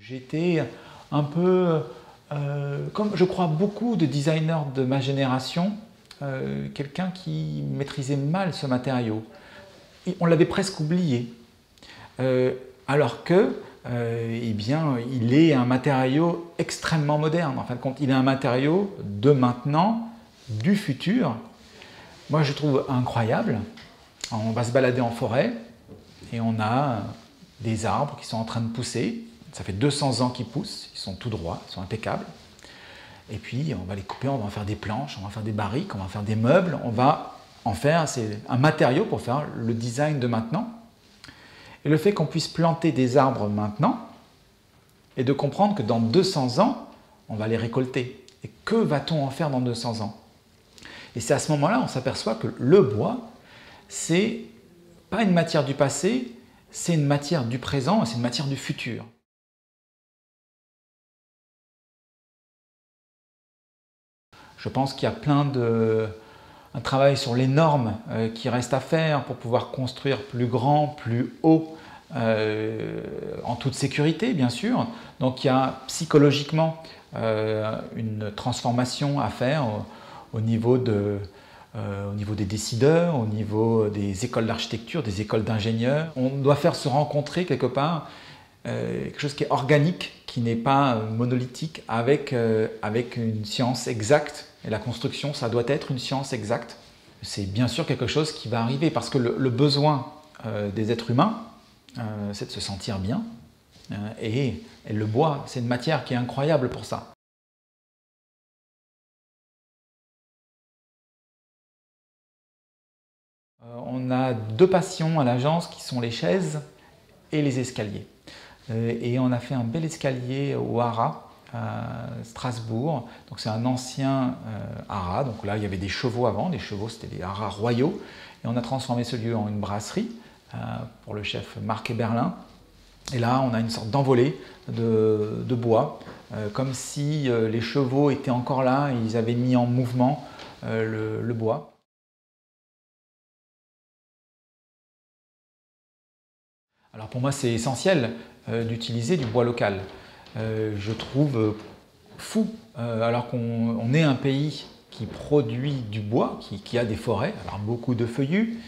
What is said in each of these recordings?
J'étais un peu, comme je crois beaucoup de designers de ma génération, quelqu'un qui maîtrisait mal ce matériau. Et on l'avait presque oublié, alors que, eh bien, il est un matériau extrêmement moderne. En fin de compte, il est un matériau de maintenant, du futur. Moi, je trouve incroyable. On va se balader en forêt et on a des arbres qui sont en train de pousser. Ça fait 200 ans qu'ils poussent, ils sont tout droits, ils sont impeccables. Et puis on va les couper, on va en faire des planches, on va en faire des barriques, on va en faire des meubles, on va en faire, c'est un matériau pour faire le design de maintenant. Et le fait qu'on puisse planter des arbres maintenant, et de comprendre que dans 200 ans, on va les récolter. Et que va-t-on en faire dans 200 ans? Et c'est à ce moment-là, on s'aperçoit que le bois, c'est pas une matière du passé, c'est une matière du présent, c'est une matière du futur. Je pense qu'il y a un travail sur les normes qui reste à faire pour pouvoir construire plus grand, plus haut, en toute sécurité bien sûr. Donc il y a psychologiquement une transformation à faire au niveau des décideurs, au niveau des écoles d'architecture, des écoles d'ingénieurs. On doit faire se rencontrer quelque part quelque chose qui est organique, qui n'est pas monolithique, avec une science exacte. Et la construction, ça doit être une science exacte. C'est bien sûr quelque chose qui va arriver, parce que le besoin des êtres humains, c'est de se sentir bien. Et le bois, c'est une matière qui est incroyable pour ça. On a deux passions à l'agence qui sont les chaises et les escaliers. Et on a fait un bel escalier au Haras, à Strasbourg. Donc c'est un ancien haras. Donc là, il y avait des chevaux avant. Les chevaux, c'était des haras royaux. Et on a transformé ce lieu en une brasserie pour le chef Marc Eberlin. Et là, on a une sorte d'envolée de bois, comme si les chevaux étaient encore là et ils avaient mis en mouvement le bois. Alors pour moi, c'est essentiel d'utiliser du bois local. Je trouve fou, alors qu'on est un pays qui produit du bois, qui a des forêts, alors beaucoup de feuillus,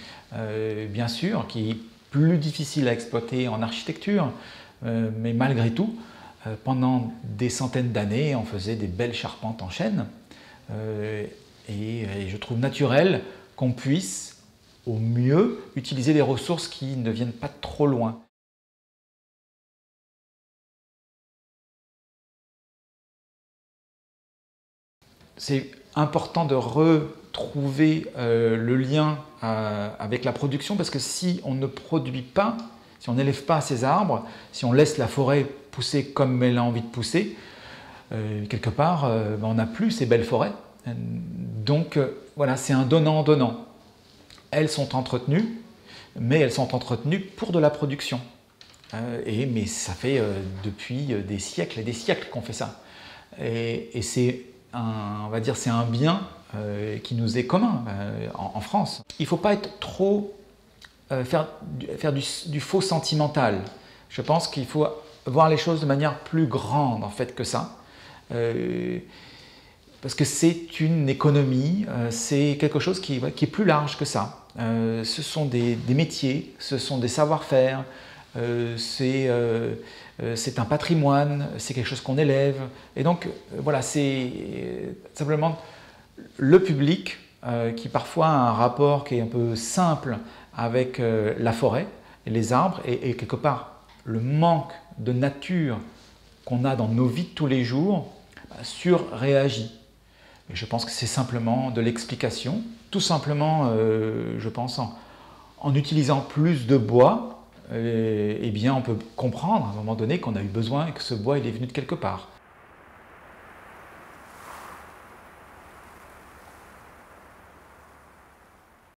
bien sûr, qui est plus difficile à exploiter en architecture, mais malgré tout, pendant des centaines d'années, on faisait des belles charpentes en chêne, et je trouve naturel qu'on puisse au mieux utiliser des ressources qui ne viennent pas trop loin. C'est important de retrouver le lien avec la production, parce que si on ne produit pas, si on n'élève pas ces arbres, si on laisse la forêt pousser comme elle a envie de pousser, quelque part, on n'a plus ces belles forêts. Donc voilà, c'est un donnant-donnant. Elles sont entretenues, mais elles sont entretenues pour de la production. Mais ça fait depuis des siècles et des siècles qu'on fait ça. Et c'est on va dire, c'est un bien qui nous est commun en France. Il ne faut pas être trop faire du faux sentimental. Je pense qu'il faut voir les choses de manière plus grande en fait que ça. Parce que c'est une économie, c'est quelque chose qui est plus large que ça. Ce sont des métiers, ce sont des savoir-faire, c'est un patrimoine, c'est quelque chose qu'on élève. Et donc, voilà, c'est simplement le public qui parfois a un rapport qui est un peu simple avec la forêt et les arbres, et quelque part, le manque de nature qu'on a dans nos vies de tous les jours surréagit. Et je pense que c'est simplement de l'explication, tout simplement, je pense, en utilisant plus de bois, eh bien, on peut comprendre à un moment donné qu'on a eu besoin et que ce bois il est venu de quelque part.